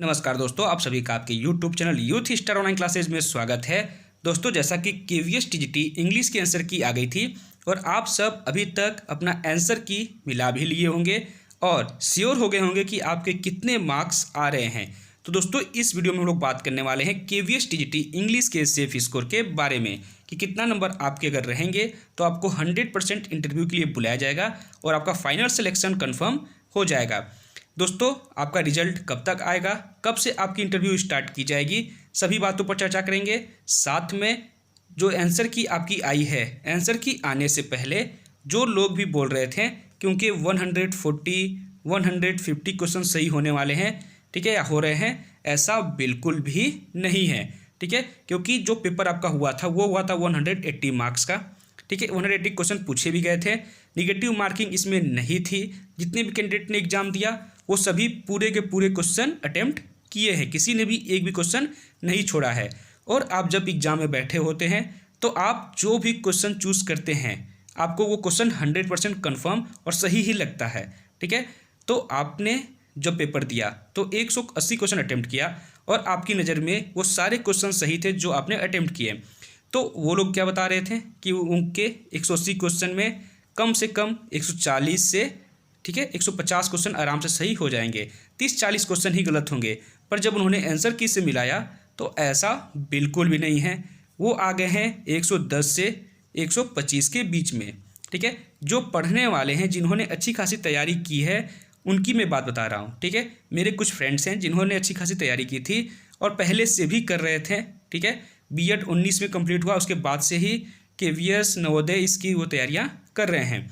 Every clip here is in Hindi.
नमस्कार दोस्तों, आप सभी का आपके YouTube channel youth star online classes में स्वागत है। दोस्तों, जैसा कि केवीएस टीजीटी इंग्लिश की आंसर की आ गई थी और आप सब अभी तक अपना आंसर की मिला भी लिए होंगे और श्योर हो गए होंगे कि आपके कितने मार्क्स आ रहे हैं। तो दोस्तों, इस वीडियो में हम लोग बात करने वाले हैं केवीएस टीजीटी इंग्लिश के सेफ स्कोर के बारे में कि कितना नंबर आपके अगर रहेंगे तो आपको 100% इंटरव्यू के लिए बुलाया जाएगा और आपका फाइनल सिलेक्शन कन्फर्म हो जाएगा। दोस्तों, आपका रिजल्ट कब तक आएगा, कब से आपकी इंटरव्यू स्टार्ट की जाएगी, सभी बातों पर चर्चा करेंगे। साथ में जो आंसर की आपकी आई है, आंसर की आने से पहले जो लोग भी बोल रहे थे क्योंकि 140-150 क्वेश्चन सही होने वाले हैं, ठीक है, या हो रहे हैं, ऐसा बिल्कुल भी नहीं है, ठीक है। क्योंकि जो पेपर आपका हुआ था वो हुआ था 180 मार्क्स का, ठीक है। 180 क्वेश्चन पूछे भी गए थे, निगेटिव मार्किंग इसमें नहीं थी। जितने भी कैंडिडेट ने एग्जाम दिया वो सभी पूरे के पूरे क्वेश्चन अटेम्प्ट किए हैं, किसी ने भी एक भी क्वेश्चन नहीं छोड़ा है। और आप जब एग्जाम में बैठे होते हैं तो आप जो भी क्वेश्चन चूज़ करते हैं आपको वो क्वेश्चन 100% कन्फर्म और सही ही लगता है, ठीक है। तो आपने जब पेपर दिया तो 180 क्वेश्चन अटेम्प्ट किया और आपकी नज़र में वो सारे क्वेश्चन सही थे जो आपने अटेम्प्ट किए। तो वो लोग क्या बता रहे थे कि उनके 180 क्वेश्चन में कम से कम 140 से, ठीक है, 150 क्वेश्चन आराम से सही हो जाएंगे, 30-40 क्वेश्चन ही गलत होंगे। पर जब उन्होंने आंसर की से मिलाया तो ऐसा बिल्कुल भी नहीं है। वो आ गए हैं 110 से 125 के बीच में, ठीक है। जो पढ़ने वाले हैं, जिन्होंने अच्छी खासी तैयारी की है, उनकी मैं बात बता रहा हूँ, ठीक है। मेरे कुछ फ्रेंड्स हैं जिन्होंने अच्छी खासी तैयारी की थी और पहले से भी कर रहे थे, ठीक है। बीएड 19 में कंप्लीट हुआ, उसके बाद से ही केवीएस नवोदय इसकी वो तैयारियां कर रहे हैं।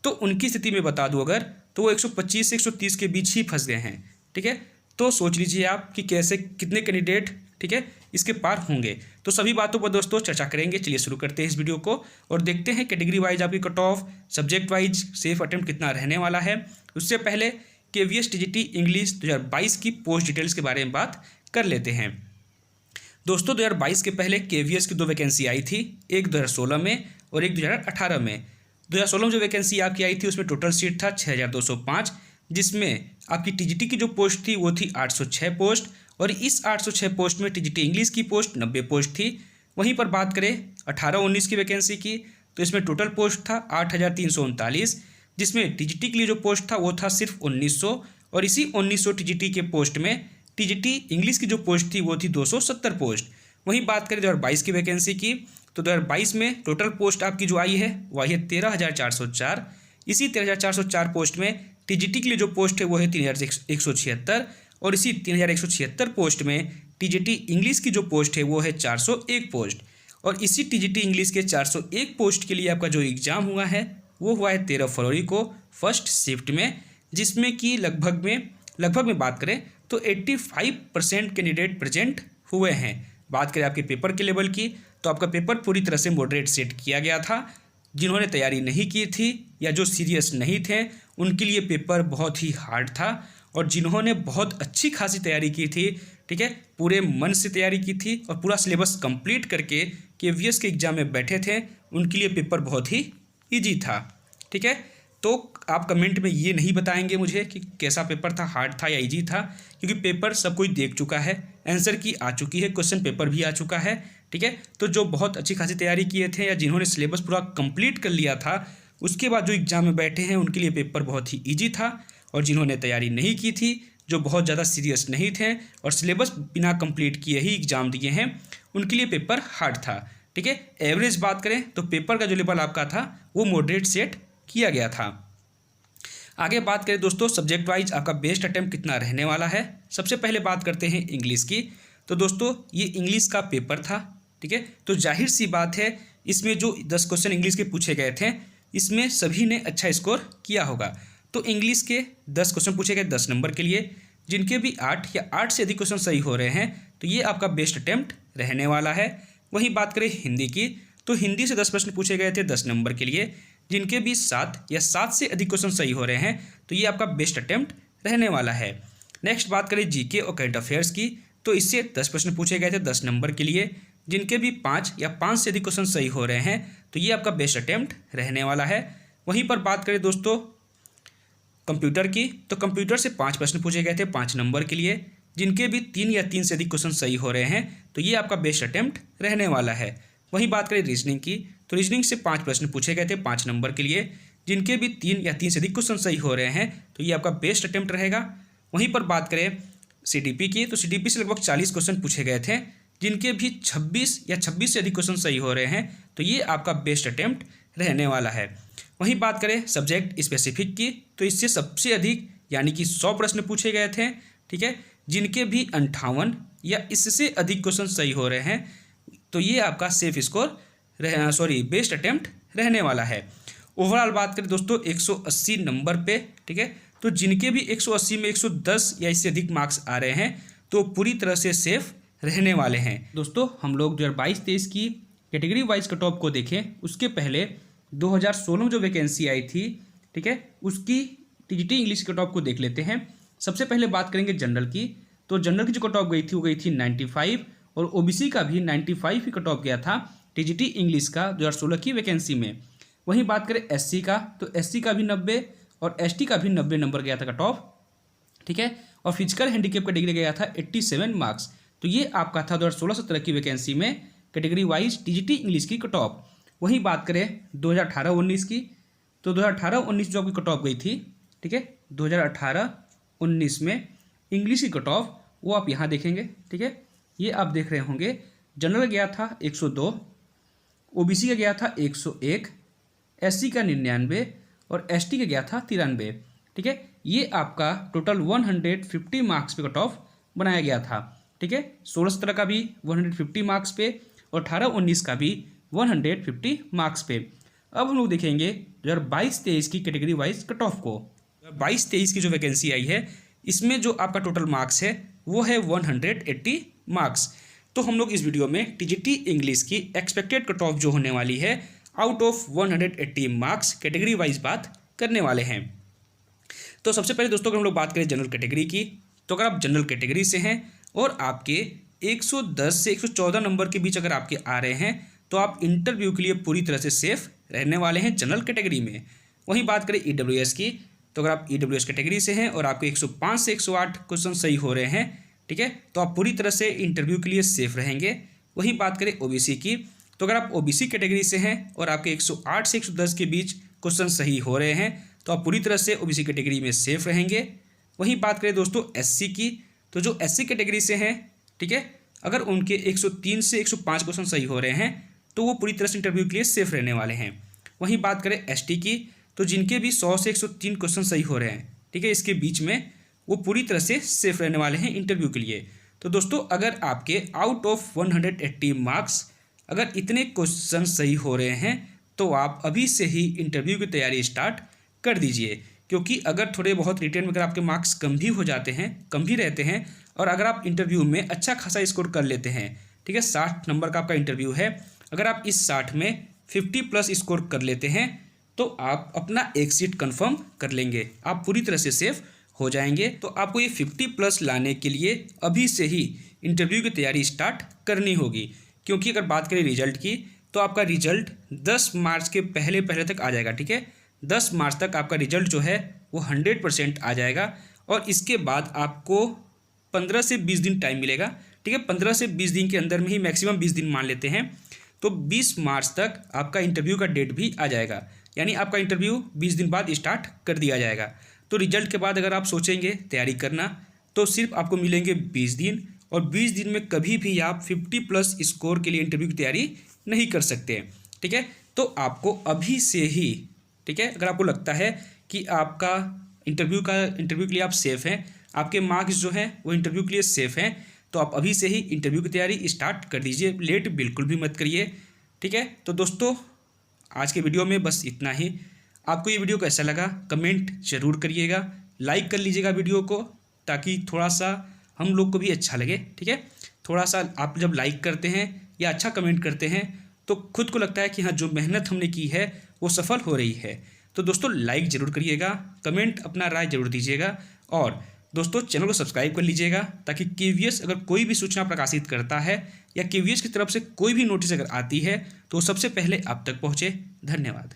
तो उनकी स्थिति में बता दूं अगर, तो वो 125 से 130 के बीच ही फंस गए हैं, ठीक है। तो सोच लीजिए आप कि कैसे कितने कैंडिडेट, ठीक है, इसके पार होंगे। तो सभी बातों पर दोस्तों चर्चा करेंगे। चलिए शुरू करते हैं इस वीडियो को और देखते हैं कैटेगरी वाइज आपकी cut off, subject wise safe attempt कितना रहने वाला है। उससे पहले केवीएस टीजीटी इंग्लिश 2022 की पोस्ट डिटेल्स के बारे में बात कर लेते हैं। दोस्तों, 2022 के पहले केवीएस की 2 वैकेंसी आई थी, एक 2016 में और एक 2018 में। 2016 में जो वैकेंसी आपकी आई थी उसमें टोटल सीट था 6205, जिसमें आपकी टीजीटी की जो पोस्ट थी वो थी 806 पोस्ट और इस 806 पोस्ट में टीजीटी इंग्लिश की पोस्ट 90 पोस्ट थी। वहीं पर बात करें 18-19 की वैकेंसी की तो इसमें टोटल पोस्ट था 8339, जिसमें टीजीटी के लिए जो पोस्ट था वो था सिर्फ 1900 और इसी 1900 टीजीटी के पोस्ट में टीजीटी इंग्लिश की जो पोस्ट थी वो थी 270 पोस्ट। वहीं बात करें 2022 की वैकेंसी की तो 2022 में टोटल पोस्ट आपकी जो आई है वह है 13,404। इसी 13,404 पोस्ट में टीजीटी के लिए जो पोस्ट है वो है 3,176 और इसी 3,176 पोस्ट में टीजीटी इंग्लिश की जो पोस्ट है वो है 401 पोस्ट। और इसी टीजीटी इंग्लिश के 401 पोस्ट के लिए आपका जो एग्ज़ाम हुआ है वो हुआ है 13 फरवरी को फर्स्ट शिफ्ट में, जिसमें कि लगभग में बात करें तो 85% कैंडिडेट प्रेजेंट हुए हैं। बात करें आपके पेपर के लेवल की तो आपका पेपर पूरी तरह से मॉडरेट सेट किया गया था। जिन्होंने तैयारी नहीं की थी या जो सीरियस नहीं थे उनके लिए पेपर बहुत ही हार्ड था और जिन्होंने बहुत अच्छी खासी तैयारी की थी, ठीक है, पूरे मन से तैयारी की थी और पूरा सिलेबस कंप्लीट करके केवीएस के एग्ज़ाम में बैठे थे, उनके लिए पेपर बहुत ही ईजी था, ठीक है। तो आप कमेंट में ये नहीं बताएंगे मुझे कि कैसा पेपर था, हार्ड था या इजी था, क्योंकि पेपर सब कोई देख चुका है, आंसर की आ चुकी है, क्वेश्चन पेपर भी आ चुका है, ठीक है। तो जो बहुत अच्छी खासी तैयारी किए थे या जिन्होंने सिलेबस पूरा कंप्लीट कर लिया था उसके बाद जो एग्ज़ाम में बैठे हैं उनके लिए पेपर बहुत ही ईजी था और जिन्होंने तैयारी नहीं की थी, जो बहुत ज़्यादा सीरियस नहीं थे और सिलेबस बिना कंप्लीट किए ही एग्ज़ाम दिए हैं, उनके लिए पेपर हार्ड था, ठीक है। एवरेज बात करें तो पेपर का जो लेवल आपका था वो मॉडरेट सेट किया गया था। आगे बात करें दोस्तों सब्जेक्ट वाइज आपका बेस्ट अटेम्प्ट कितना रहने वाला है। सबसे पहले बात करते हैं इंग्लिश की। तो दोस्तों ये इंग्लिश का पेपर था, ठीक है। तो जाहिर सी बात है इसमें जो 10 क्वेश्चन इंग्लिश के पूछे गए थे इसमें सभी ने अच्छा स्कोर किया होगा। तो इंग्लिश के 10 क्वेश्चन पूछे गए 10 नंबर के लिए, जिनके भी 8 या 8 से अधिक क्वेश्चन सही हो रहे हैं तो ये आपका बेस्ट अटेम्प्ट रहने वाला है। वहीं बात करें हिंदी की तो हिंदी से 10 प्रश्न पूछे गए थे 10 नंबर के लिए, जिनके भी 7 या 7 से अधिक क्वेश्चन सही हो रहे हैं तो ये आपका बेस्ट अटेम्प्ट रहने वाला है। नेक्स्ट बात करें जीके और करंट अफेयर्स की तो इससे 10 प्रश्न पूछे गए थे 10 नंबर के लिए, जिनके भी 5 या 5 से अधिक क्वेश्चन सही हो रहे हैं तो ये आपका बेस्ट अटेम्प्ट रहने वाला है। वहीं पर बात करें दोस्तों कंप्यूटर की तो कंप्यूटर से 5 प्रश्न पूछे गए थे 5 नंबर के लिए, जिनके भी 3 या 3 से अधिक क्वेश्चन सही हो रहे हैं तो ये आपका बेस्ट अटेम्प्ट रहने वाला है। वहीं बात करें रीजनिंग की, तो रीजनिंग से 5 प्रश्न पूछे गए थे 5 नंबर के लिए, जिनके भी 3 या 3 से अधिक क्वेश्चन सही हो रहे हैं तो ये आपका बेस्ट अटेम्प्ट रहेगा। वहीं पर बात करें सीडीपी की, तो सीडीपी से लगभग 40 क्वेश्चन पूछे गए थे, जिनके भी 26 या 26 से अधिक क्वेश्चन सही हो रहे हैं तो ये आपका बेस्ट अटेम्प्ट रहने वाला है। वहीं बात करें सब्जेक्ट स्पेसिफिक की, तो इससे सबसे अधिक यानी कि 100 प्रश्न पूछे गए थे, ठीक है, जिनके भी 58 या इससे अधिक क्वेश्चन सही हो रहे हैं तो ये आपका सेफ स्कोर बेस्ट अटेम्प्ट रहने वाला है। ओवरऑल बात करें दोस्तों 180 नंबर पे, ठीक है, तो जिनके भी 180 में 110 या इससे अधिक मार्क्स आ रहे हैं तो पूरी तरह से सेफ रहने वाले हैं। दोस्तों हम लोग 2022-23 की कैटेगरी वाइज कट ऑफ को देखें उसके पहले 2016 में जो वैकेंसी आई थी, ठीक है, उसकी टीजीटी इंग्लिश कट ऑफ को देख लेते हैं। सबसे पहले बात करेंगे जनरल की, तो जनरल की जो कट ऑफ गई थी वो गई थी 95 और ओबीसी का भी 95 ही कट ऑफ गया था टीजीटी इंग्लिश का 2016 की वैकेंसी में। वहीं बात करें एससी का, तो एससी का भी 90 और एसटी का भी 90 नंबर गया था कट ऑफ, ठीक है, और फिजिकल हैंडीकैप कैटेगरी गया था 87 मार्क्स। तो ये आपका था 2016-17 की वैकेंसी में कैटेगरी वाइज टीजीटी इंग्लिश की कट ऑफ। वहीं बात करें 2018-19 की, तो 2018-19 जो आपकी कट ऑफ गई थी, ठीक है, 2018-19 में इंग्लिश की कट ऑफ वो आप यहाँ देखेंगे, ठीक है, ये आप देख रहे होंगे। जनरल गया था 102, ओबीसी का गया था 101, एससी का 99 और एसटी का गया था 93, ठीक है। ये आपका टोटल 150 मार्क्स पे कट ऑफ बनाया गया था, ठीक है। 16-17 का भी 150 मार्क्स पे और 18-19 का भी 150 मार्क्स पे। अब हम लोग देखेंगे 2022-23 की कैटेगरी वाइज कट ऑफ को। 22-23 की जो वैकेंसी आई है इसमें जो आपका टोटल मार्क्स है वो है 180 मार्क्स। तो हम लोग इस वीडियो में टीजीटी इंग्लिश की एक्सपेक्टेड कट ऑफ जो होने वाली है out of 180 marks category wise बात करने वाले हैं। तो सबसे पहले दोस्तों अगर हम लोग बात करें जनरल कैटेगरी की, तो अगर आप जनरल कैटेगरी से हैं और आपके 110 से 114 नंबर के बीच अगर आपके आ रहे हैं तो आप इंटरव्यू के लिए पूरी तरह से सेफ रहने वाले हैं जनरल कैटेगरी में। वहीं बात करें ईडब्ल्यूएस की, तो अगर आप ईडब्ल्यूएस कैटेगरी से हैं और आपके 105 से 108 क्वेश्चन सही हो रहे हैं, ठीक है, तो आप पूरी तरह से इंटरव्यू के लिए सेफ रहेंगे। वहीं बात करें ओबीसी की, तो अगर आप ओबीसी कैटेगरी से हैं और आपके 108 से 110 के बीच क्वेश्चन सही हो रहे हैं तो आप पूरी तरह से ओबीसी कैटेगरी में सेफ रहेंगे। वहीं बात करें दोस्तों एससी की, तो जो एससी कैटेगरी से हैं, ठीक है, अगर उनके 103 से 105 क्वेश्चन सही हो रहे हैं तो वो पूरी तरह से इंटरव्यू के लिए सेफ रहने वाले हैं। वहीं बात करें एसटी की, तो जिनके भी 100 से 103 क्वेश्चन सही हो रहे हैं, ठीक है, इसके बीच में वो पूरी तरह से सेफ रहने वाले हैं इंटरव्यू के लिए। तो दोस्तों अगर आपके आउट ऑफ 180 मार्क्स अगर इतने क्वेश्चन सही हो रहे हैं तो आप अभी से ही इंटरव्यू की तैयारी स्टार्ट कर दीजिए, क्योंकि अगर थोड़े बहुत रिटेन में अगर आपके मार्क्स कम भी हो जाते हैं, कम भी रहते हैं, और अगर आप इंटरव्यू में अच्छा खासा स्कोर कर लेते हैं, ठीक है, 60 नंबर का आपका इंटरव्यू है, अगर आप इस 60 में 50+ स्कोर कर लेते हैं तो आप अपना एक सीट कंफर्म कर लेंगे, आप पूरी तरह से सेफ हो जाएंगे। तो आपको ये 50+ लाने के लिए अभी से ही इंटरव्यू की तैयारी स्टार्ट करनी होगी, क्योंकि अगर बात करें रिजल्ट की तो आपका रिजल्ट 10 मार्च के पहले तक आ जाएगा, ठीक है, 10 मार्च तक आपका रिजल्ट जो है वो 100% आ जाएगा और इसके बाद आपको 15 से 20 दिन टाइम मिलेगा, ठीक है, 15 से 20 दिन के अंदर में ही मैक्सिमम 20 दिन मान लेते हैं, तो 20 मार्च तक आपका इंटरव्यू का डेट भी आ जाएगा, यानी आपका इंटरव्यू 20 दिन बाद स्टार्ट कर दिया जाएगा। तो रिजल्ट के बाद अगर आप सोचेंगे तैयारी करना तो सिर्फ आपको मिलेंगे 20 दिन, और 20 दिन में कभी भी आप 50+ स्कोर के लिए इंटरव्यू की तैयारी नहीं कर सकते, ठीक है। तो आपको अभी से ही, ठीक है, अगर आपको लगता है कि आपका इंटरव्यू के लिए आप सेफ़ हैं, आपके मार्क्स जो हैं वो इंटरव्यू के लिए सेफ़ हैं, तो आप अभी से ही इंटरव्यू की तैयारी स्टार्ट कर दीजिए, लेट बिल्कुल भी मत करिए, ठीक है। तो दोस्तों आज के वीडियो में बस इतना ही। आपको ये वीडियो कैसा लगा कमेंट ज़रूर करिएगा, लाइक कर लीजिएगा वीडियो को, ताकि थोड़ा सा हम लोग को भी अच्छा लगे, ठीक है। थोड़ा सा आप जब लाइक करते हैं या अच्छा कमेंट करते हैं तो खुद को लगता है कि हाँ जो मेहनत हमने की है वो सफल हो रही है। तो दोस्तों लाइक ज़रूर करिएगा, कमेंट अपना राय जरूर दीजिएगा, और दोस्तों चैनल को सब्सक्राइब कर लीजिएगा ताकि केवीएस अगर कोई भी सूचना प्रकाशित करता है या केवीएस की तरफ से कोई भी नोटिस अगर आती है तो सबसे पहले आप तक पहुँचे। धन्यवाद।